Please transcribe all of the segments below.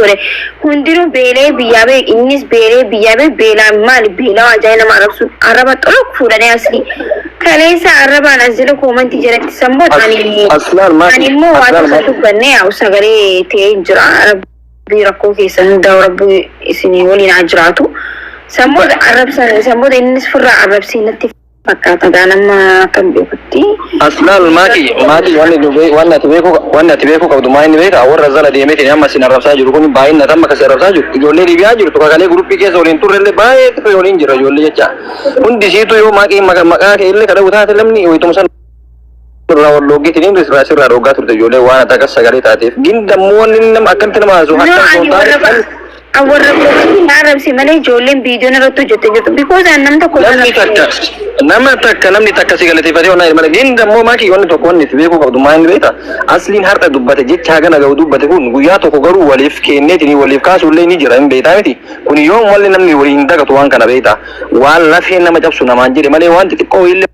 gore hundinuu beelee biyyaa bee innis beelee biyyaa bee beelaan maali beelaa ajaa'ina nama arabsu araba xolok fuudhanii asli kaleessa arabaan asila koomantii jalatti samboot ani immoo waa tokko dubbanne yaa sagalee ta'ee jira rabbii rakkoo keessan hundaa rabbii isinii waliin haa jiraatu samboot arabsan samboot innis firraa arabsii natti fakkaata ganama kan beekutti aslan maaki wanna tibeeku qabdu maayni beeka warra zala deemete amma sin arabsaa jiru kun baay'ina tamma kas arabsaa jiru ijoollee libiyaa jiru tokko kalee gruppii keessa waliin turrelle baay'ee xiqqoo waliin jira ijoollee jecha hundi siitu yoo maaqii maqaa kee illee kadhabu taate lamni wayituma san loogitiin sirraa rogaa turte ijoollee waan takkas sagalee taateef gindammoo nama akkamitti nama haasuu akka awwarra koomatti arabsi malee ijoolleen viidiyoon irratti hojjette jirtu because namni takka si galateeffatee onnaa malee gindammoo maakii wanni tokko wanni itti beekuu qabdu maal beekta asliin har'a dubbate jecha hagana ga'u dubbate kun guyyaa tokko garuu waliif kenneetiin waliif kaasuullee ni jira hin beektaa miti kun yoo walli namni waliin dagatu waan kana beekta waan lafeen nama cabsu namaan jedhe malee waan xixiqqoo illee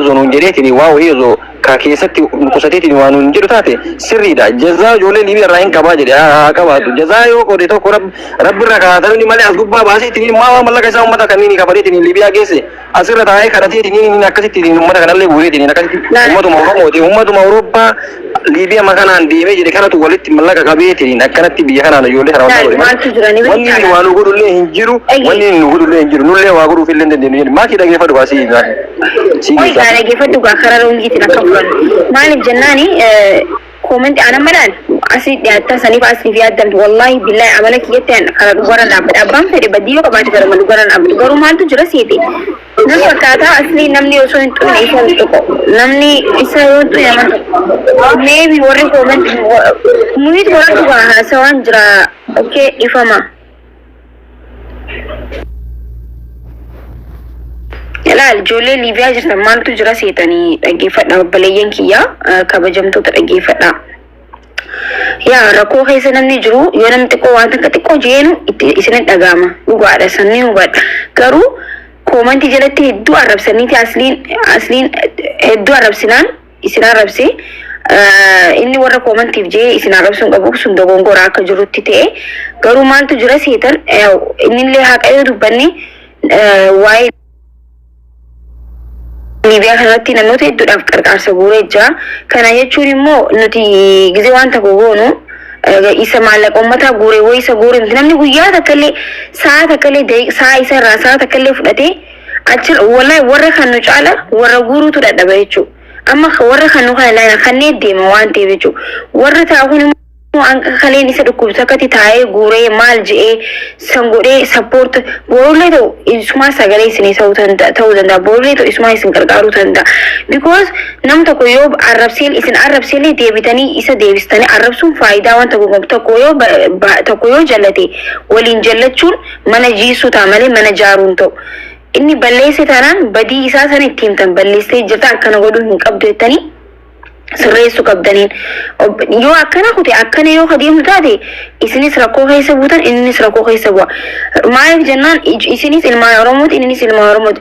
zonuun jedheetiin waa wayii osoo ka keessatti qusateetiin waan hin jedhu taate sirriidha jazaa ijoollee libii irraa hin qabaa jedhe haa qabaatu jazaa yoo qoode tokko rabbi irraa kaatamni malee as gubbaa baaseetiin maa mallaqa isaa uummata kanneen kafareetiin libiyaa geesse asirra taa'ee kadhateetiin akkasittiin uummata kanallee buuseetiin akkasitti ummatuma oromooti ummatuma awurooppaa libiyaa makanaan deemee jedhe kanatu walitti mallaqa qabeetiin akkanatti biyya kanaan ijoollee kana wanni waa nu godhullee hin jiru wanni nu godhullee hin jiru nullee waa godhuuf illee hin dandeenyu maakii dhageeffadhu baasii Oiga, que fue tu cajara un guito na kafran. Malim jannani comment ana madan asli ta sani ba asli fi adam wallahi billahi amalaki yatta kala dugaran abad abban fere badiyo ka baati garan dugaran abad garu mal tu jura sete na fakata asli namni oso intu ne isa to namni isa yo to yaman maybe worry comment muhit goran tu ba sawan jira okay ifama Yala ijoollee liibiyaa jirtan maaltu jira seetanii dhaggeeffadha babaleyyan kiyya kabajamtoota dhaggeeffadha. Yaa rakkoo keessa namni jiru yoo namni xiqqoo waan takka xiqqoo jeenu isin dhagahama dhugaadha sanni dhugaadha garuu koomantii jalatti hedduu arrabsaniiti asliin hedduu arrabsinaan isin arrabse inni warra koomantiif jee isin arrabsuun qabu sun dogongoraa akka jirutti ta'e garuu maaltu jira seetan innillee haqa yoo dubbanne waa'ee Libiyaa kanatti namoota hedduudhaaf qarqaarsa guuree jira. Kana jechuun immoo nuti gizee waan tokko goonu isa maallaqa uummataa guuree wayii isa guuree miti namni guyyaa takkallee sa'a takkallee sa'a isa irraa sa'a takkallee fudhatee achirra wallahi warra kan nu caala warra guuruutu dadhaba jechuudha. Amma warra kan nu kana laayina kanneen deema waan ta'eef jechuudha. Warra taa'uun Anka kalian isa dhukkubsa kati taa'ee guuree maal je'ee san godhee support boorullee ta'u isuma sagalee isinii ta'uu danda'a boorullee ta'u isuma isin gargaaruu danda'a because nam tokko yoo arrabseel isin arrabseellee deebitanii isa deebistanii arrabsuun faayidaa waan tokko yoo jallate waliin jallachuun mana jiisuu ta'a malee mana jaaruun ta'u inni balleesse taanaan badii isaa sana itti himtan balleessee jirta akkana godhuu hin qabdu jettanii sirreessuu qabdaniin yoo akkana kute akkana yoo kadeemu taate isinis rakkoo keessa buutan innis rakkoo keessa bu'a maaliif jennaan isinis ilmaan oromooti innis ilmaan oromooti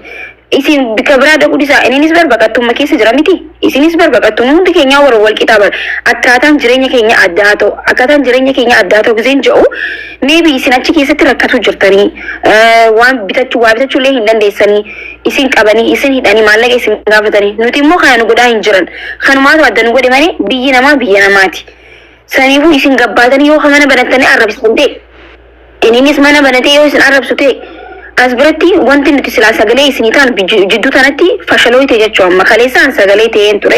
isin bika biraa dhaquu dhiisaa innis barbaqattummaa keessa jira miti isinis barbaqattu hundi keenya warra wal qixaa bar akkaataan jireenya keenya addaa ta'u akkaataan jireenya keenya addaa ta'u giseen jedhu maybe isin achi keessatti rakkatu jirtanii waan bitachuu illee hin dandeessanii isin qabanii isin hidhanii maallaqa isin gaafatanii nuti immoo kana nu godhaa hin jiran kanumaatu adda nu godhe malee biyyi namaa biyya namaati saniifuu isin gabbaatanii yoo mana banattanii arrabsitan ta'e innis mana banatee yoo isin arrabsu ta'e asbiratti wanti nuti silaa sagalee isinii ta'an jidduu tanatti fashalooyte jechuun makaleessaan sagalee ta'een ture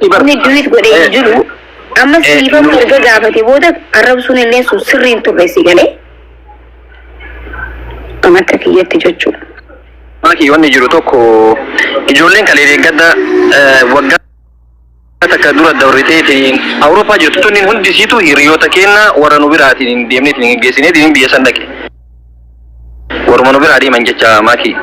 inni duwit godhee jiru amma siifamu erga gaafate booda arrabsuun illee sun sirriin turre si galee amata kiyyatti jechuudha. Maakii wanni jiru tokko ijoolleen kalee deeggadda waggaa takka dura dawriteetiin Awurooppaa jirtu tunniin hundi siitu hiriyoota keenya warra nu biraatiin deemneetiin geessineetiin biyya san dhaqe. Warra nu biraa deeman jecha maakii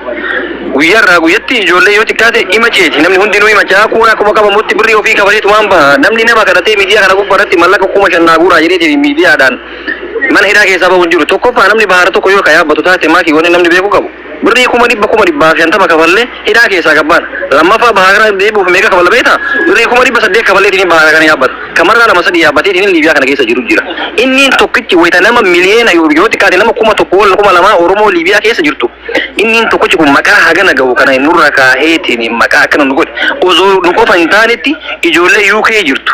guyyarraa guyyatti ijoollee yoo xiqqaate ima ceeti namni hundinuu ima caa kuun akkuma qabamutti birrii ofii kafateetu waan baha namni nama kadhatee miidiyaa kana gubbaarratti mallaqa 5,000 guuraa jedheetiin miidiyaadhaan mana hidhaa keessaa bahuun jiru tokkoffaa namni bahaara tokko yoo ka yaabbatu taate maakii wanni namni beeku qabu birrii kuma dhibba shantama kafalle hidhaa keessaa gabbaan lammaffaa bahaara deebi'uuf meeqa kafala beektaa birrii kuma dhibba saddeet kafalleetiin bahaara kana yaabbata kamarraa lama sadii yaabbateetiin Liibiyaa kana keessa jiru jira inni tokkichi wayita nama miliyeena yoo xiqqaate nama kuma tokko wal kuma lama Oromoo Liibiyaa keessa jirtu inni tokkichi kun maqaa hagana gahu kana nurra kaaheetiin maqaa akkana nu godhe osoo nu qofa hin taanetti ijoollee UK jirtu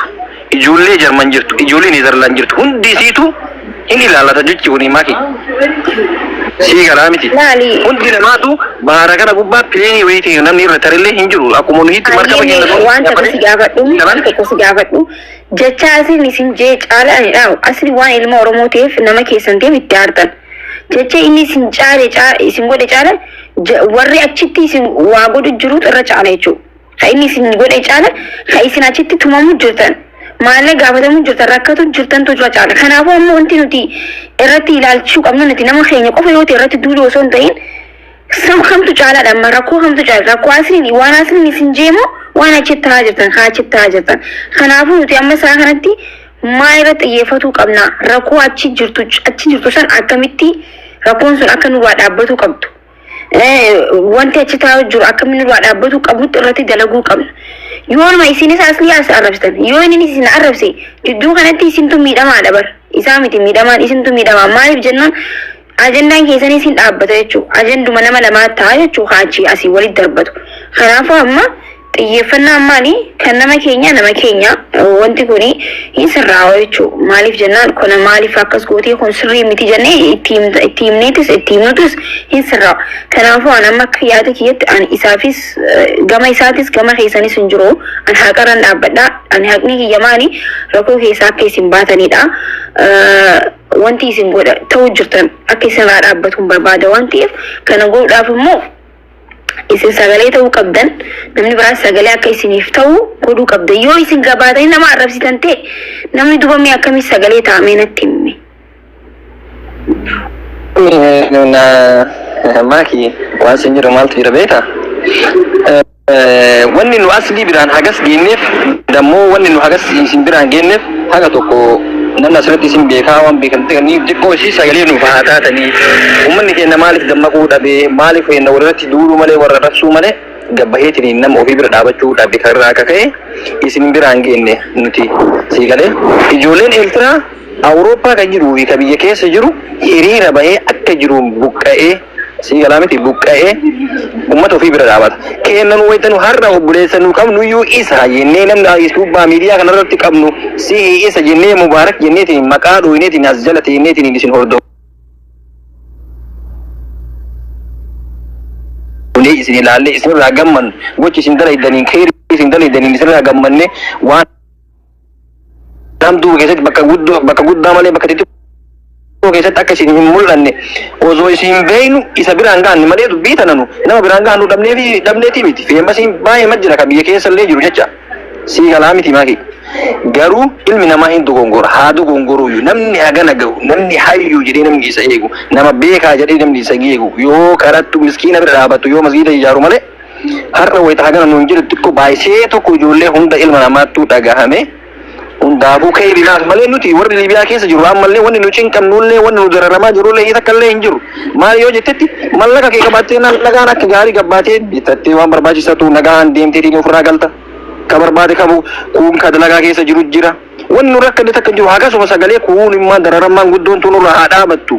ijoollee Jarman jirtu ijoollee Neezerlaand jirtu hundi isiitu inni ilaalata jechuun maki sii garaa miti hundi namaatu baara kana gubbaa pileenii wayitii namni irra tarellee hin jiru akkuma nu hitti markaba keenya waan tokko si gaafadhu jecha asiin isin jee caalaanidha asli waan ilma Oromoo ta'eef nama keessan ta'eef itti aartan jecha inni isin caale isin godhe caala warri achitti isin waa godhu jirutu irra caala jechuudha ka inni isin godhe caala ka isin achitti tumamu jirtan maalle gaafatamu jirtan rakkatu jirtan tujua caala kanaafuu ammoo wanti nuti irratti ilaalchuu qabnu nuti nama keenya qofa yoo ta'e irratti duuduu osoo hin ta'in sam kamtu caalaadha amma rakkoo kamtu caala rakkoo asliin waan asliin isin jeemo waan achitti haa jirtan kaa achitti haa jirtan kanaafuu nuti amma isaa kanatti maa irratti xiyyeeffatuu qabna rakkoo achi jirtu san akkamitti rakkoon sun akka nurraa dhaabbatu qabdu wanti achi taa'u jiru akkamitti nurraa dhaabbatu qabnutti irratti dalaguu qabna yoo nama isinis asli as arrabsitan yoo inni isin arrabse jidduu kanatti isintu miidhamaadha bar isaa miti miidhamaan isintu miidhamaa maaliif jennaan ajandaan keessanii isin dhaabbata jechuudha ajanduma nama lamaa ta'a jechuudha haachi asii walitti darbatu kanaafuu amma xiyyeeffannaan maali kan nama keenya wanti kuni hin sirraawa jechuudha maaliif jennaan kun maaliif akkas gootee kun sirrii miti jennee itti himnutus hin sirraawa kanaafuu an amma akka yaada kiyyatti an isaafis gama isaatis gama keessanis hin jiru an haqarran dhaabbadha an haqni kiyya maali rakkoo keessaa akka isin baatanidha wanti isin godha ta'uu jirtan akka isin irraa dhaabbatuun barbaada waan ta'eef kana godhuudhaaf immoo isin sagalee ta'uu qabdan namni biraas sagalee akka isiniif ta'u godhuu qabda yoo isin gabaatanii nama arrabsitan ta'e namni dubamee akkamii sagalee taa'amee natti himme. Maaki waan isin jiru maaltu jira beektaa? Wanni nu aslii biraan hagas geenneef dammoo wanni nu hagas isin biraan geenneef haga tokko namni asirratti isin beekaa waan beekamte kanneen xiqqoo ishii sagalee nuuf haa taatanii uummanni keenya maaliif dammaquu dhabe maaliif keenya walirratti duuluu malee warra raksuu malee gabbaheetiin nama ofii bira dhaabachuu dhabe karraa akka ka'e isin biraan geenne nuti siigalee ijoolleen Eertiraa Awurooppaa kan jiruu fi kan biyya keessa jiru hiriira bahee akka jiru buqqa'ee siigalaa miti buqqa'ee ummata ofii bira dhaabata kennan waytanu har'a obboleessanuu qabnu iyyuu isa jennee namni subbaa miidiyaa kanarratti qabnu si isa jennee mubaarak jenneetiin maqaa dhooyineetiin as jala teenneetiin isin hordofu isin ilaalle isinirraa gamman gochi isin dalaydaniin keerii isin dalaydaniin isinirraa gammanne waan namduu keessatti bakka guddaa malee bakka xixiqqoo keessatti akka isin hin mul'anne osoo isin beeynu isa biraan gahanne malee dubbii tananu nama biraan gahannu dhabneetii miti feemasiin baay'ee majjira ka biyya keessa illee jiru jecha sii galaa miti maaki garuu ilmi namaa hin dogongora haa dogongoruyyuu namni hagana gahu namni hayyuu jedhee namni isa eegu nama beekaa jedhee namni isa eegu yoo karattu miskiina bira dhaabattu yoo masgiida ijaaru malee har'a wayita hagana nuun jiru xiqqoo baay'isee tokko ijoollee hunda ilma namaattuu dhagahame hundaafuu keeyriinaaf malee nuti warri Liibiyaa keessa jiru ammallee wanni nu cinqabnullee wanni nu dararamaa jirullee isa kallee hin jiru maal yoo jettetti mallaqa kee qabattee nagaan akka gaarii gabbaatee bitattee waan barbaachisatu nagaan deemteetiin ofirraa galta ka barbaade qabu kuun ka dalagaa keessa jiru jira wanni nu rakkanne takka jiru akkasuma sagalee kuun immoo dararamaan guddoon tunurra haa dhaabattu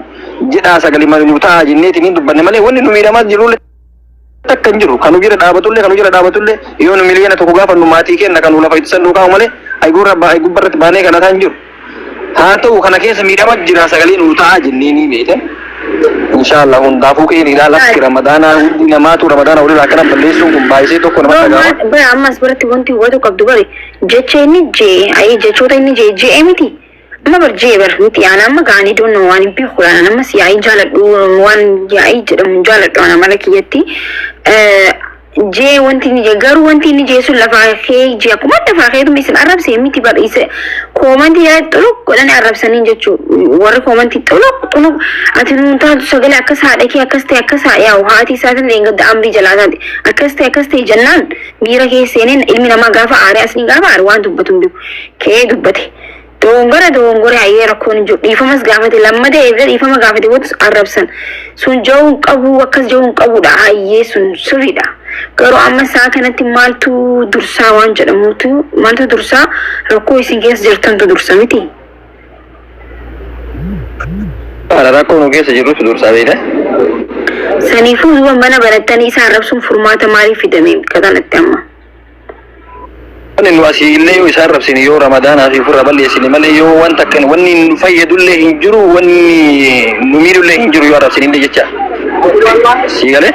jedhaa sagalee malu ta'a jenneetiin hin dubbanne malee wanni nu miidhamaa jirullee takka hin jiru kanu jira dhaabatullee yoo nu miliyoona tokko gaafannu maatii kenna kanu lafa ittisan duukaa malee ay gubbarratti baanee kana ta'an jiru haa ta'u kana keessa miidhama jira sagalee nu ta'a jennee ni beekte inshallah hundaafuu keenya ilaalaa ramadaana hundi namaatu ramadaana walirraa akkana balleessuun kun baay'isee tokko nama dhagaama. Bara ammas biratti wanti hubatu qabdu bare jecha inni jechoota inni jee miti amma barjee bar miti aan amma gaanii doonno waan hin beeku amma si yaa'ii jaaladhu waan yaa'ii jedhamu jaaladhu ana mala kiyyatti jee wanti ni jee garuu wanti ni jee sun lafaa kee jee akkuma lafaa kee isin arrabsee miti barreesse koomantii yaa xuluk godhanii arrabsanii jechuudha warri koomantii xuluk ati nuun taatu sagalee akkas haadha kee akkas ta'e akkas haa yaa'u haati isaatiin leengadda amrii jalaa taate akkas ta'e jennaan miira kee seeneen ilmi namaa gaafa aaree asni gaafa aare waan dubbatu hin beeku kee dubbate dongora ayee rakkoon jiru dhiifamas gaafate lammada eebda dhiifama gaafate wotus arrabsan sun jawun qabu akkas jawun qabudha ayee sun sirriidha garuu amma isaa kanatti maaltu dursaa waan jedhamutu maaltu dursaa rakkoo isin keessa jirtantu dursa miti rakkoo nu keessa jirrutu dursaa beekta saniifuu duuba mana barattanii isa arrabsuun furmaata maaliif fidame qaxalatti amma nu asii illee yoo isaan rabsini yoo ramadaanaa fi furra balleessini malee yoo wanta akkan wanni nu fayyadullee hin jiru wanni nu miidhullee hin jiru yoo arrabsini illee jecha sii galee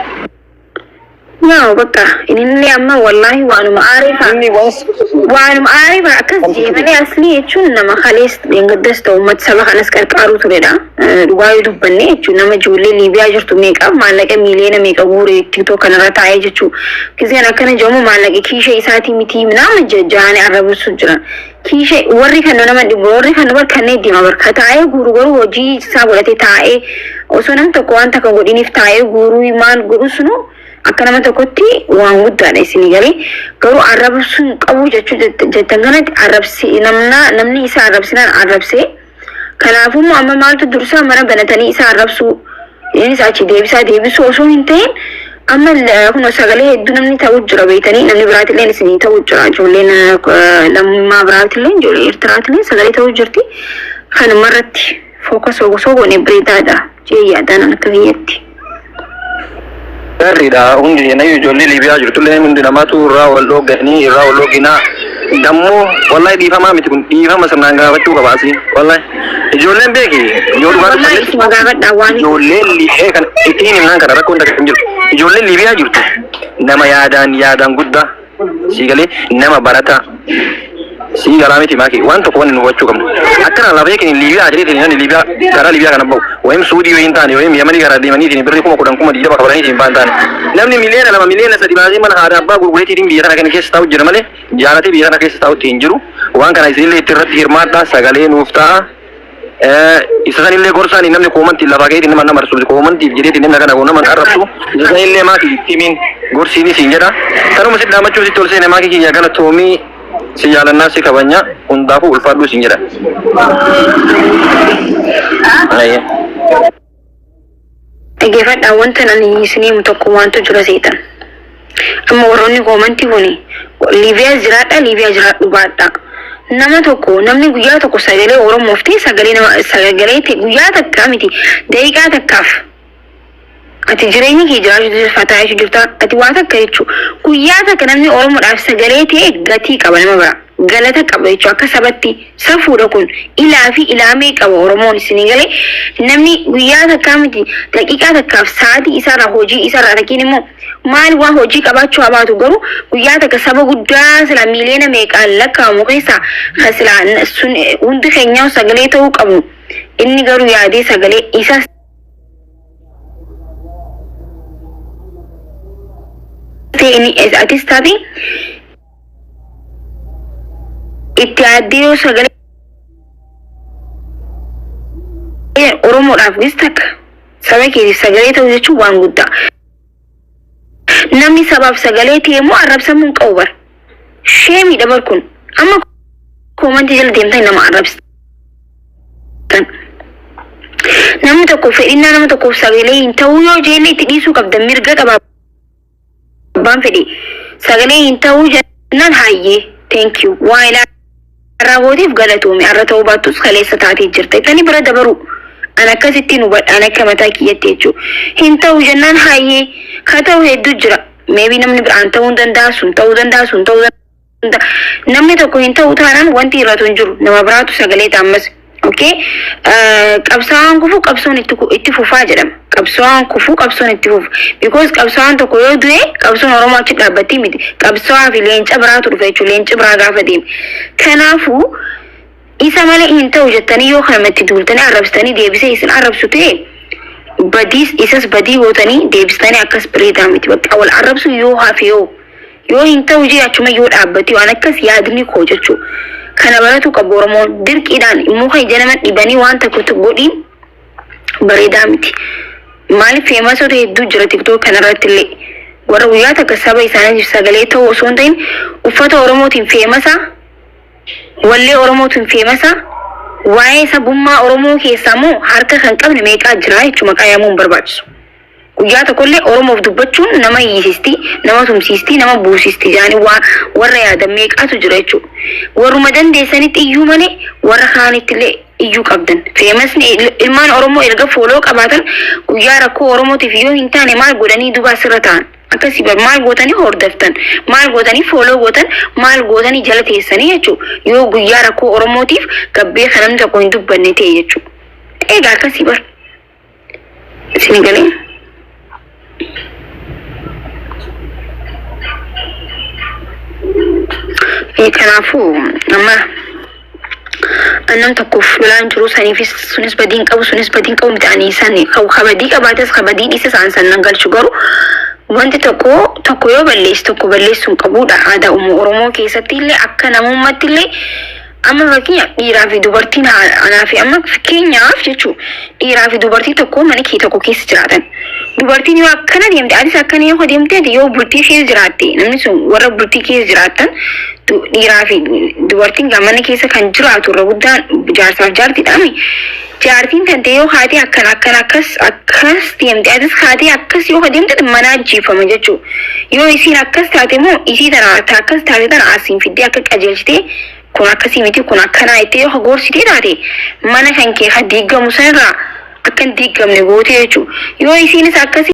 yaa bakka inni amma wallahi waanuma aarifa akkas jeemanii asli jechuun nama khalees deengaddas ta'u uummata saba kanas qarqaaru turedha dhugaa yoo dubbanne jechuun nama ijoollee Liibiyaa jirtu meeqa maallaqa miiliyoona meeqa guure TikTok kanarra taa'ee jechuu kiseen akkana jedhamu maallaqa kiishee isaatii miti nama jajjaane arrabsu jiran kiishee warri kan nama dhibu warri kan nama kanneen deema barka taa'ee guuru garuu hojii isaa godhatee taa'ee osoo nam tokko waan takka godhiniif taa'ee guuruu maal godhu sunu akka nama tokkotti waan guddaadha isinii galee garuu arrabsuun qabu jechuu jettan kanatti arrabsi namni isa arrabsinaan arrabsee kanaafuu amma maaltu dursaa mana banatanii isa arrabsuu innis achi deebisuu osoo hin ta'in amma kun sagalee hedduu namni ta'uu jira beekanii namni biraatillee isinii ta'uu jira ijoolleen lammummaa biraatillee ijoollee Eertiraatillee sagalee ta'uu jirti kanumarratti fookas osoo goone bareedaadha jee yaadaan akka biyyatti. Garriidha hundi nayyuu ijoollee Liibiyaa jirtullee hundi namaatu irraa wal dhooganii irraa wal dhooginaa dammoo wallahi dhiifamaa miti kun dhiifama sirnaan gaafachuu qabaasi wallahi ijoolleen beeki ijoolleen liibee kan ittiin himnaan kana rakkoon takka hin jiru ijoolleen Liibiyaa jirtu nama yaadaan guddaa siigalee nama barataa sii galaa miti maaki waan tokko wanni nu hubachuu qabnu akkana lafa eekin Liibiyaa jedheetiin namni Liibiyaa gara Liibiyaa kana bahu wayim Suudii yoo hin taane wayim Yamanii gara deemaniitiin birrii 10,000 qabataniitiin baan taane namni miliyoona 2 miliyoona 3 baasee mana haadha abbaa gurgureetiin biyya kana keessa taa'u jira malee jaalatee biyya kana keessa taa'utti hin jiru waan kana isinillee itti irratti hirmaadhaa sagalee nuuf ta'a isa sanillee gorsaan namni koomantiin lafa keetiin nama marsu koomantiif jedheetiin nama kana nama arrabsu isa sanillee maaki ittiin gorsiinis hin jedha kanuma sitti dhaamachuu sitti ol seene maaki kiyya kana toomii si jaalannaa si kabanya hundaafuu ulfaadhuu siin jedha. Dhaggeeffadhaa wanta ani isiniif tokko waantu jira seetan. Amma warroonni koomantii kuni Liibiyaa jiraadhu baadhaa. Nama tokko namni guyyaa tokko sagalee Oromoof ta'e sagalee ta'e guyyaa takkaa miti daqiiqaa takkaaf. Ati jireenya kee jiraachuu fataa jechuun jirta ati waan akka jechuun guyyaa takka namni Oromoodhaaf sagalee ta'e gatii qaba nama bira galata qaba jechuun akka sabatti safuudha kun ilaa fi ilaamee qaba Oromoon isinii galee namni guyyaa takkaa miti daqiiqaa takkaaf sa'aatii isaarraa hojii isaarraa takiin immoo maal waan hojii qabaachuu habaatu garuu guyyaa takka saba guddaa sila miliyoona meeqaan lakkaa'amu keessaa sila sun hundi keenyaa sagalee ta'uu qabu inni garuu yaadee sagalee isaa ini atis tadi itti sagalee Oromoodhaaf gistak saba keetiif sagalee ta'uu jechuun waan guddaa namni sabaaf sagalee ta'e immoo arrabsamuu hin qabu bar sheemii dhabar kun amma koomantii jala deemtee nama arrabsitan namni tokko fedhinnaa nama tokkoof sagalee hin ta'uu yoo jeellee itti dhiisuu qabda mirga qaba Baan fedhi sagalee hin ta'uu jennaan hayyee thank you waa ilaa raawwatiif galatoome arra ta'uu baattus kaleessa taatee jirta ittani bira dabaru an akkasittiin hubadhaan akka mataa kiyyatti jechuudha hin ta'uu jennaan hayyee ka ta'u hedduu jira maybe namni biraan ta'uu danda'a sun ta'uu danda'a namni tokko hin ta'uu taanaan wanti irratu hin jiru nama biraatu sagalee taammas okay qabsaan kufu qabsoon itti fufaa jedhama qabsaan kufu qabsoon itti fufu because qabsaan tokko yoo du'e qabsoon Oromoo achi dhaabbatti miti qabsaa fi leenca biraatu dhufa jechuudha leenci biraa gaafa deeme kanaafuu isa malee hin ta'u jettanii yoo kanamatti duultanii arrabsitanii deebisee isin arrabsu ta'e badiis isas badii gootanii deebistanii akkas bireedaa miti bakka wal arrabsu yoo hafe yoo hin ta'u jee achuma yoo dhaabbatti waan akkas yaadni koo jechuudha kana baratu qabu Oromoon dirqiidhaan immoo kan ija nama dhibanii waan tokko godhiin bareedaa miti maaliif feemasoota hedduu jira TikTok kanarratti illee warra guyyaa takka saba isaaniif sagalee ta'uu osoo hin ta'in uffata Oromootiin feemasaa wallee Oromootiin feemasaa waa'ee sabummaa Oromoo keessaa moo harka kan qabne meeqaa jira jechuudha maqaayamuun barbaachisu. Guyyaa tokkollee Oromoof dubbachuun nama hiisisti, nama tumsiisti, nama buusisti jedhanii warra yaadan meeqaatu jira jechuudha. Warruma dandeessanitti iyyuu malee warra kaanittillee iyyuu qabdan. Feemasni ilmaan Oromoo erga fooloo qabaatan guyyaa rakkoo Oromootiif yoo hin taane maal godhanii dubaa sirra ta'an. Akkasii bar maal gootanii hordoftan, maal gootanii fooloo gootan, maal gootanii jala teessanii jechuudha. Yoo guyyaa rakkoo Oromootiif gabbee kanam tokko hin dubbanne ta'e jechuudha. Egaa akkasii bar. Isin galee. Kanaafuu amma annam tokkoof lolaan jiru saniifis sunis badiin qabu mitaanii sani kabadii qabaates kabadii dhiise sannan galchu garuu wanti tokko yoo balleessuun qabuudha. Aadaa Oromoo keessatti illee akka namummaatti illee amma fakkeenya dhiiraa fi dubartiin anaa fi amma fakkeenyaaf jechuudha dhiiraa fi dubartii tokko mana kee tokko keessa jiraatan. Dubartiin yoo akkana deemte anis akkana yoo deemte yoo bultii keessa jiraatte namni sun warra bultii keessa jiraatan dhiiraa fi dubartiin mana keessa kan jiraatu irra guddaan jaarsaaf jaartiidhaami. Jaartiin tante yoo haati akkas deemte atis haati akkas yoo deemte mana ajjeefama jechuudha. Yoo isiin akkas taate moo isii tana akkas taate tana asiin fiddee akka qajeelchitee kun akkasii miti kun akkanaa itti yoo gorsitee taate mana kan kee diigamu sanirraa akka hin diigamne goote jechuudha. Yoo isiinis akkasii